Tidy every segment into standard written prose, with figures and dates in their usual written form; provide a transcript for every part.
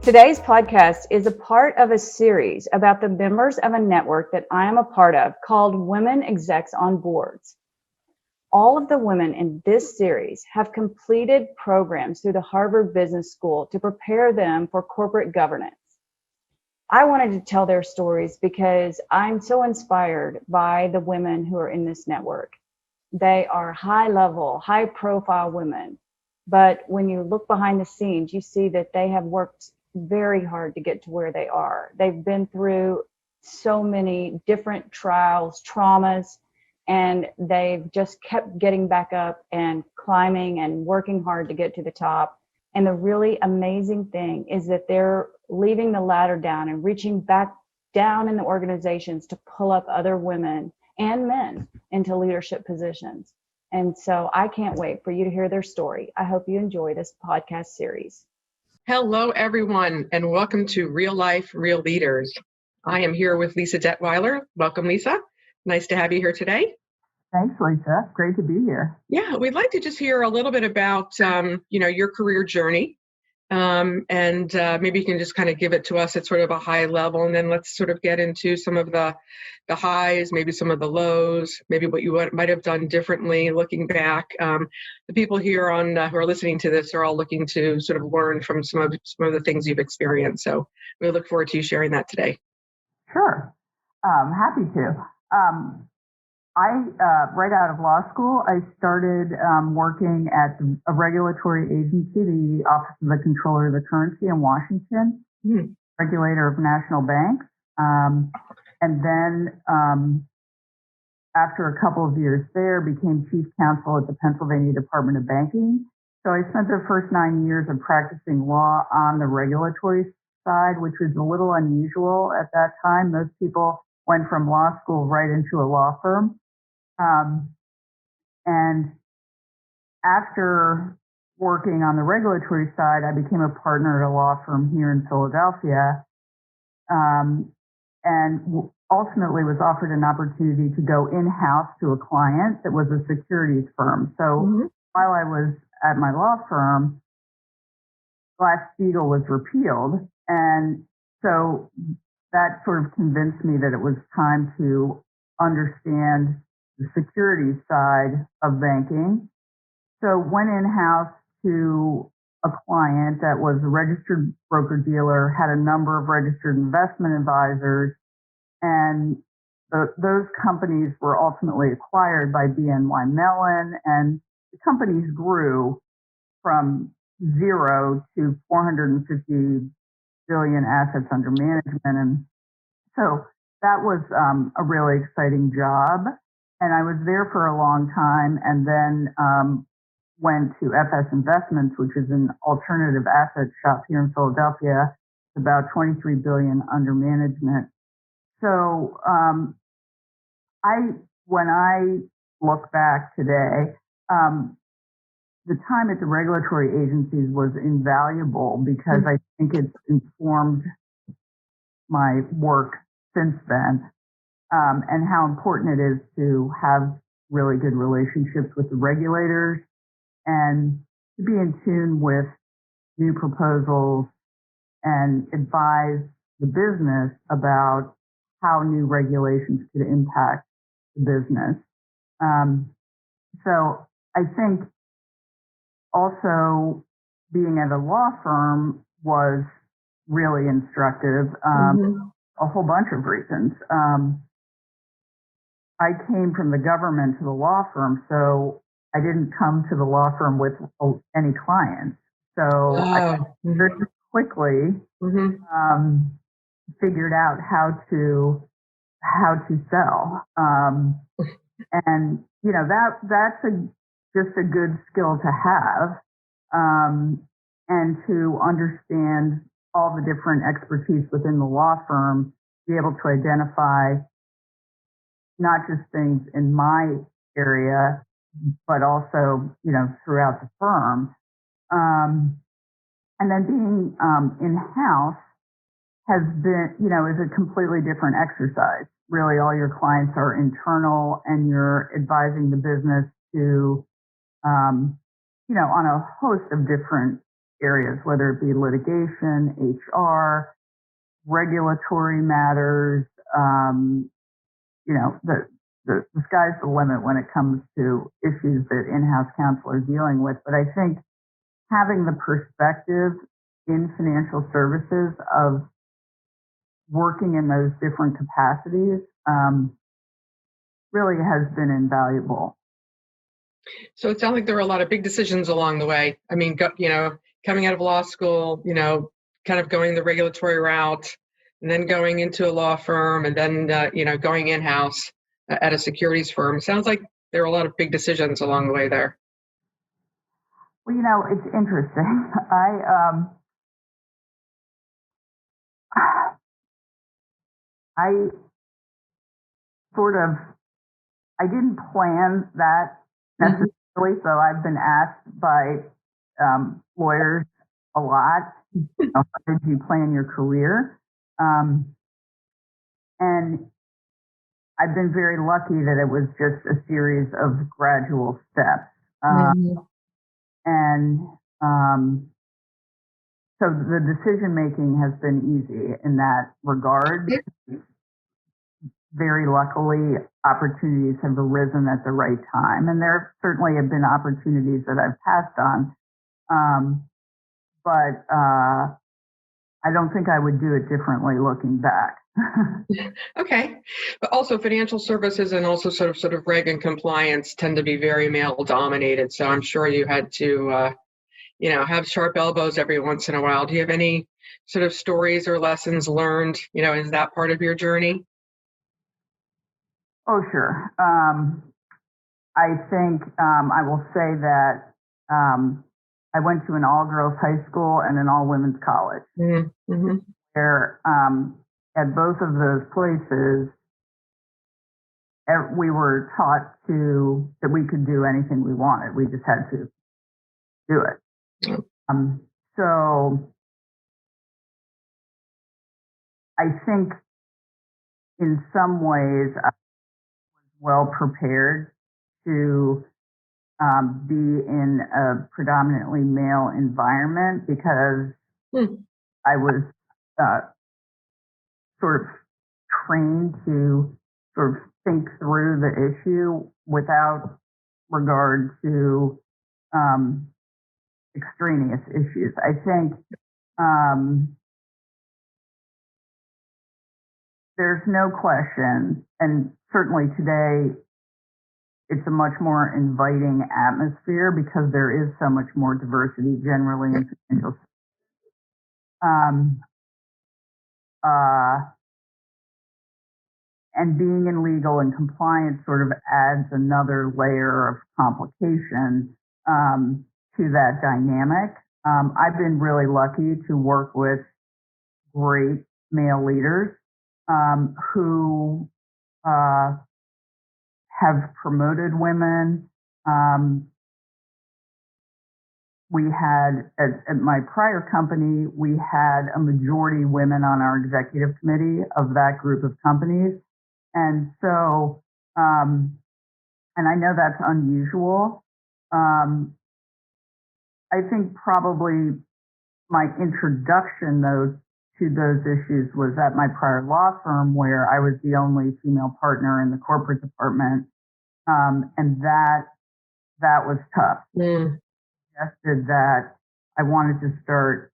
Today's podcast is a part of a series about the members of a network that I am a part of called Women Execs on Boards. All of the women in this series have completed programs through the Harvard Business School to prepare them for corporate governance. I wanted to tell their stories because I'm so inspired by the women who are in this network. They are high-level, high-profile women, but when you look behind the scenes, you see that they have worked very hard to get to where they are. They've been through so many different trials, traumas, and they've just kept getting back up and climbing and working hard to get to the top. And the really amazing thing is that they're leaving the ladder down and reaching back down in the organizations to pull up other women and men into leadership positions. And so I can't wait for you to hear their story. I hope you enjoy this podcast series. Hello, everyone, and welcome to Real Life, Real Leaders. I am here with Lisa Detwiler. Welcome, Lisa. Nice to have you here today. Thanks, Lisa. Great to be here. Yeah, we'd like to just hear a little bit about, your career journey, and maybe you can just kind of give it to us at sort of a high level, and then let's sort of get into some of the highs, maybe some of the lows, maybe what you might have done differently looking back. The people here on who are listening to this are all looking to sort of learn from some of the things you've experienced. So we look forward to you sharing that today. Sure. Happy to. Right out of law school, I started working at a regulatory agency, the Office of the Comptroller of the Currency in Washington, regulator of national banks. And then after a couple of years there, became chief counsel at the Pennsylvania Department of Banking. So I spent the first 9 years of practicing law on the regulatory side, which was a little unusual at that time. Most people went from law school right into a law firm. And after working on the regulatory side, I became a partner at a law firm here in Philadelphia, and ultimately was offered an opportunity to go in-house to a client that was a securities firm. So while I was at my law firm, Glass-Steagall was repealed, and so that sort of convinced me that it was time to understand the securities side of banking. So went in-house to a client that was a registered broker-dealer, had a number of registered investment advisors, and those companies were ultimately acquired by BNY Mellon, and the companies grew from zero to 450 billion assets under management. And so that was a really exciting job. And I was there for a long time, and then went to FS Investments, which is an alternative asset shop here in Philadelphia, about 23 billion under management. So when I look back today, the time at the regulatory agencies was invaluable because I think it's informed my work since then. And how important it is to have really good relationships with the regulators and to be in tune with new proposals and advise the business about how new regulations could impact the business. So I think also being at a law firm was really instructive, a whole bunch of reasons. I came from the government to the law firm, so I didn't come to the law firm with any clients. So I very quickly figured out how to sell, and that's just a good skill to have, and to understand all the different expertise within the law firm, be able to identify not just things in my area, but also, throughout the firm. And then being in-house has been, is a completely different exercise. Really, all your clients are internal, and you're advising the business to, on a host of different areas, whether it be litigation, HR, regulatory matters. The sky's the limit when it comes to issues that in-house counsel are dealing with. But I think having the perspective in financial services of working in those different capacities really has been invaluable. So it sounds like there were a lot of big decisions along the way. I mean, coming out of law school, kind of going the regulatory route, and then going into a law firm, and then, going in-house at a securities firm. Sounds like there were a lot of big decisions along the way there. Well, it's interesting. I didn't plan that necessarily, so I've been asked by lawyers a lot, how did you plan your career? And I've been very lucky that it was just a series of gradual steps. And so the decision making has been easy in that regard. Very luckily, opportunities have arisen at the right time. And there certainly have been opportunities that I've passed on. But I don't think I would do it differently looking back. Okay. But also financial services and also sort of reg and compliance tend to be very male dominated. So I'm sure you had to, have sharp elbows every once in a while. Do you have any sort of stories or lessons learned, is that part of your journey? Oh, sure. I think I will say that I went to an all-girls high school and an all-women's college. Mm-hmm. Where at both of those places, we were taught that we could do anything we wanted. We just had to do it. So I think in some ways I was well prepared to be in a predominantly male environment because I was sort of trained to sort of think through the issue without regard to extraneous issues. I think there's no question, and certainly today it's a much more inviting atmosphere because there is so much more diversity generally in financial and being in legal and compliance sort of adds another layer of complication to that dynamic. I've been really lucky to work with great male leaders who have promoted women. We had, at my prior company, we had a majority women on our executive committee of that group of companies. And so, and I know that's unusual. I think probably my introduction, though, to those issues was at my prior law firm where I was the only female partner in the corporate department. And that was tough. Suggested that I wanted to start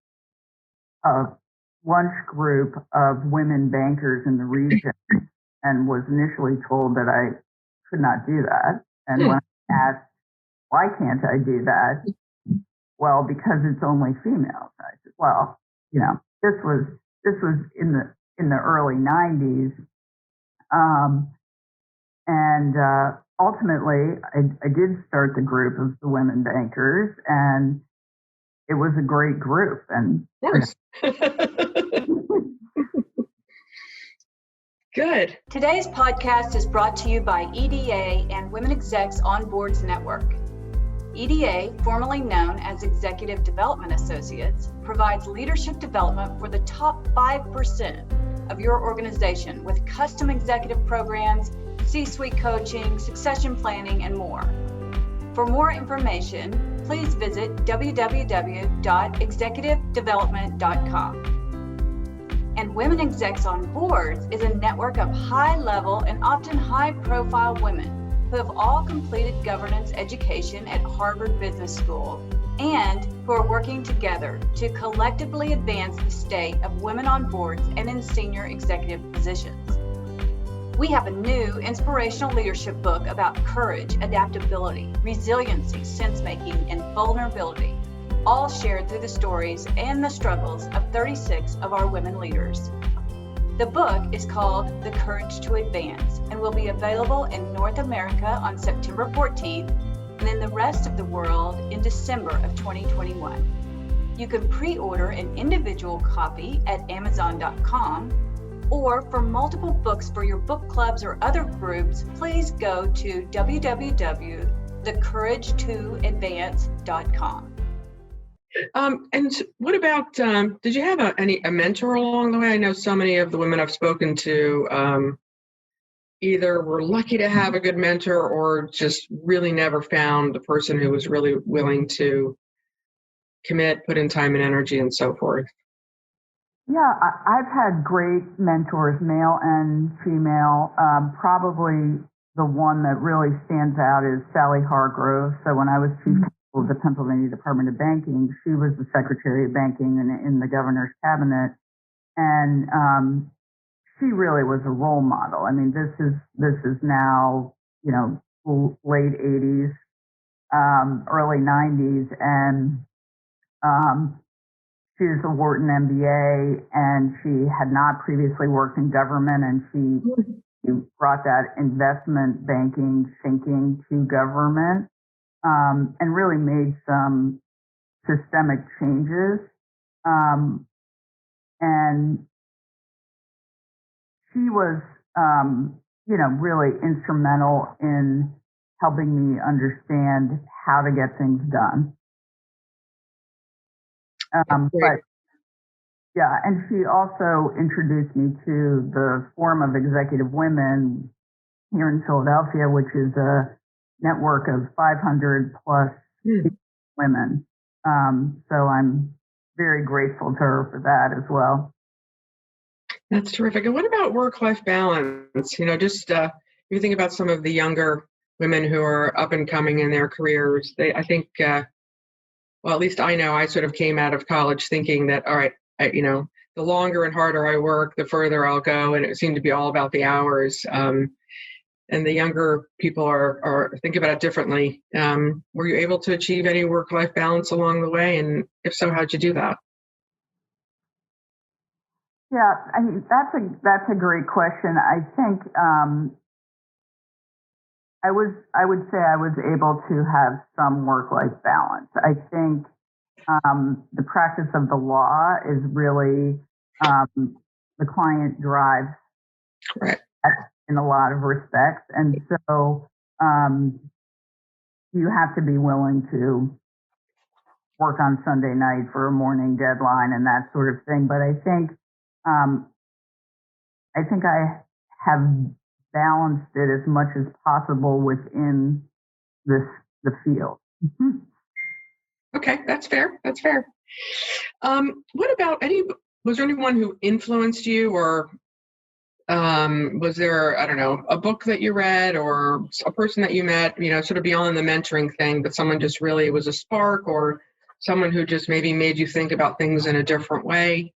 a lunch group of women bankers in the region and was initially told that I could not do that. And when I asked, why can't I do that? Well, because it's only females. I said, well, this was in the early 90s. And ultimately, I did start the group of the women bankers, and it was a great group. And of course. Good. Today's podcast is brought to you by EDA and Women Execs on Boards Network. EDA, formerly known as Executive Development Associates, provides leadership development for the top 5% of your organization with custom executive programs, C-suite coaching, succession planning, and more. For more information, please visit www.executivedevelopment.com. And Women Execs on Boards is a network of high-level and often high-profile women who have all completed governance education at Harvard Business School and who are working together to collectively advance the state of women on boards and in senior executive positions. We have a new inspirational leadership book about courage, adaptability, resiliency, sense-making, and vulnerability, all shared through the stories and the struggles of 36 of our women leaders. The book is called The Courage to Advance and will be available in North America on September 14th and in the rest of the world in December of 2021. You can pre-order an individual copy at Amazon.com, or for multiple books for your book clubs or other groups, please go to www.thecouragetoadvance.com. And what about, did you have a mentor along the way? I know so many of the women I've spoken to either were lucky to have a good mentor or just really never found the person who was really willing to commit, put in time and energy and so forth. Yeah, I've had great mentors, male and female. Probably the one that really stands out is Sally Hargrove. So when I was chief counsel of the Pennsylvania Department of Banking, she was the Secretary of Banking in the governor's cabinet, and she really was a role model. I mean, this is now, late 80s, early 90s, and she is a Wharton MBA, and she had not previously worked in government, and she brought that investment banking thinking to government, and really made some systemic changes. And she was, really instrumental in helping me understand how to get things done. But yeah, and she also introduced me to the Forum of Executive Women here in Philadelphia, which is a network of 500 plus women. So I'm very grateful to her for that as well. That's terrific. And what about work-life balance? You think about some of the younger women who are up and coming in their careers. I think, at least I know I sort of came out of college thinking that, all right, the longer and harder I work, the further I'll go. And it seemed to be all about the hours. And the younger people are thinking about it differently. Were you able to achieve any work-life balance along the way? And if so, how'd you do that? Yeah, I mean, that's a great question. I think I would say I was able to have some work-life balance. I think the practice of the law is really the client drives right in a lot of respects, and so you have to be willing to work on Sunday night for a morning deadline and that sort of thing. But I think I have balanced it as much as possible within the field. Mm-hmm. Okay, that's fair. That's fair. What about was there anyone who influenced you, or was there, I don't know, a book that you read or a person that you met, sort of beyond the mentoring thing, but someone just really was a spark, or someone who just maybe made you think about things in a different way?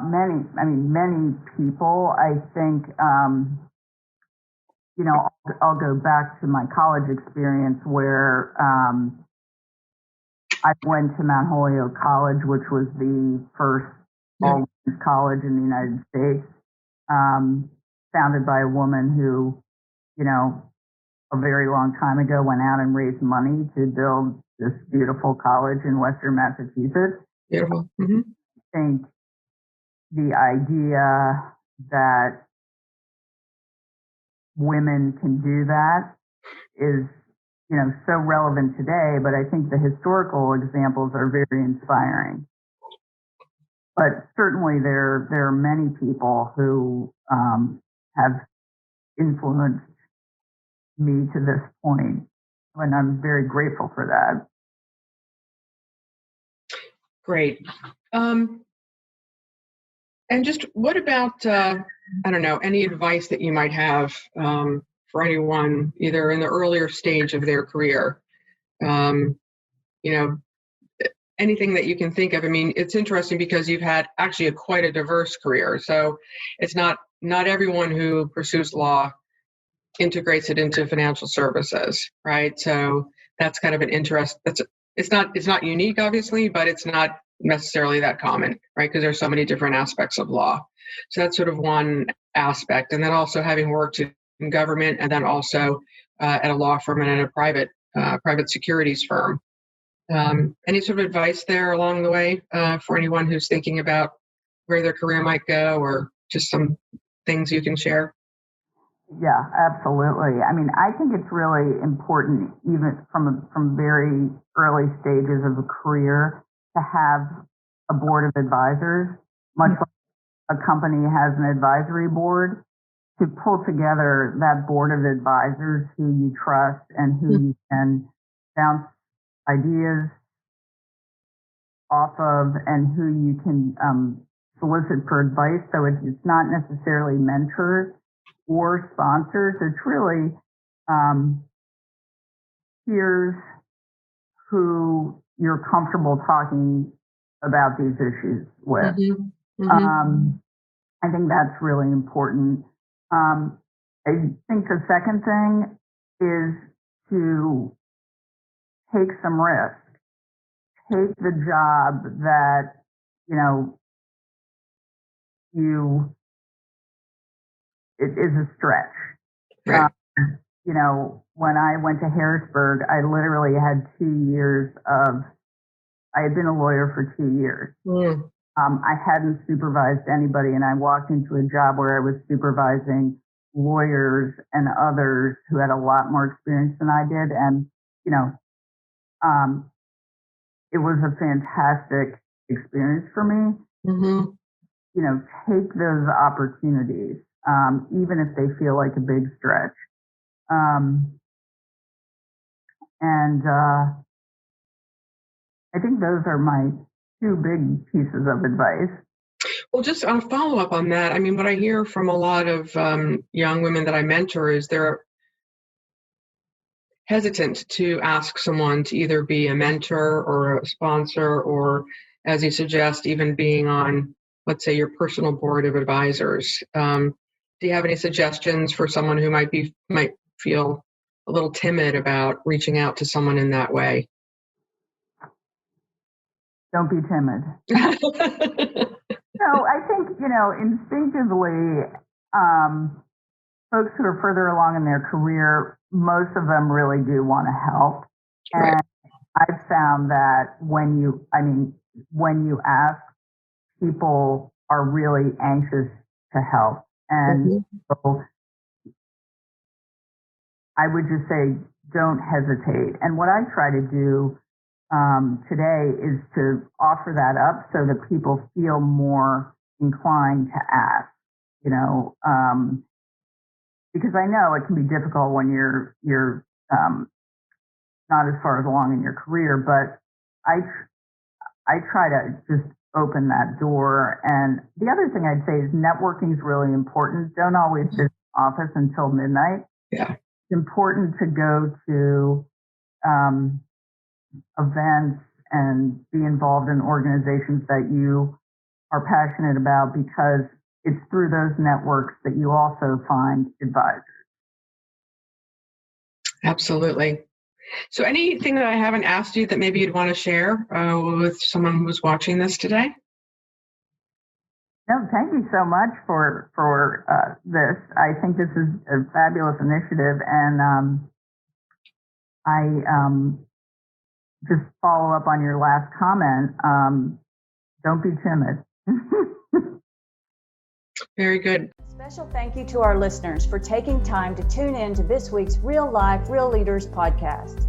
Many people. I think, I'll go back to my college experience where I went to Mount Holyoke College, which was the first all-women's college in the United States, founded by a woman who, a very long time ago went out and raised money to build this beautiful college in Western Massachusetts. Beautiful. Mm-hmm. I think the idea that women can do that is, so relevant today, but I think the historical examples are very inspiring. But certainly there are many people who have influenced me to this point, and I'm very grateful for that. Great. And just what about, I don't know, any advice that you might have for anyone, either in the earlier stage of their career? You know, anything that you can think of. I mean, it's interesting because you've had actually quite a diverse career. So it's not everyone who pursues law integrates it into financial services, right? So that's kind of an interest. It's not unique, obviously, but it's not necessarily that common, right? Because there's so many different aspects of law. So that's sort of one aspect. And then also having worked in government, and then also at a law firm and at a private securities firm. Any sort of advice there along the way for anyone who's thinking about where their career might go, or just some things you can share? Yeah, absolutely. I mean, I think it's really important, even from very early stages of a career, to have a board of advisors, much like a company has an advisory board, to pull together that board of advisors who you trust and who you can bounce ideas off of, and who you can solicit for advice. So it's not necessarily mentors or sponsors. It's really peers who you're comfortable talking about these issues with. I think that's really important. I think the second thing is to take some risk. Take the job that, it is a stretch. Right. When I went to Harrisburg, I literally had 2 years I had been a lawyer for 2 years. I hadn't supervised anybody, and I walked into a job where I was supervising lawyers and others who had a lot more experience than I did. And, it was a fantastic experience for me. Take those opportunities, even if they feel like a big stretch. And I think those are my two big pieces of advice. Well, just a follow up on that. I mean, what I hear from a lot of young women that I mentor is they're hesitant to ask someone to either be a mentor or a sponsor, or, as you suggest, even being on, let's say, your personal board of advisors. Do you have any suggestions for someone who might feel a little timid about reaching out to someone in that way? Don't be timid. So I think, instinctively, folks who are further along in their career, most of them really do want to help. Right. And I've found that when you ask, people are really anxious to help. And so I would just say, don't hesitate. And what I try to do today is to offer that up so that people feel more inclined to ask, because I know it can be difficult when you're not as far along in your career, but I try to just open that door. And the other thing I'd say is networking is really important. Don't always sit in the office until midnight. Yeah. It's important to go to events and be involved in organizations that you are passionate about, because it's through those networks that you also find advisors. Absolutely. So anything that I haven't asked you that maybe you'd want to share with someone who's watching this today? No, thank you so much for this. I think this is a fabulous initiative, and I just follow up on your last comment. Don't be timid. Very good. Special thank you to our listeners for taking time to tune in to this week's Real Life, Real Leaders podcast.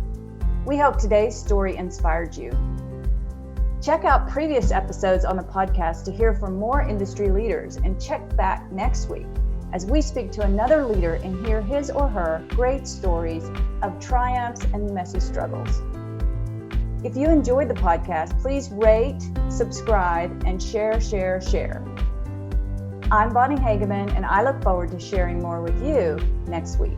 We hope today's story inspired you. Check out previous episodes on the podcast to hear from more industry leaders, and check back next week as we speak to another leader and hear his or her great stories of triumphs and messy struggles. If you enjoyed the podcast, please rate, subscribe, and share. I'm Bonnie Hageman, and I look forward to sharing more with you next week.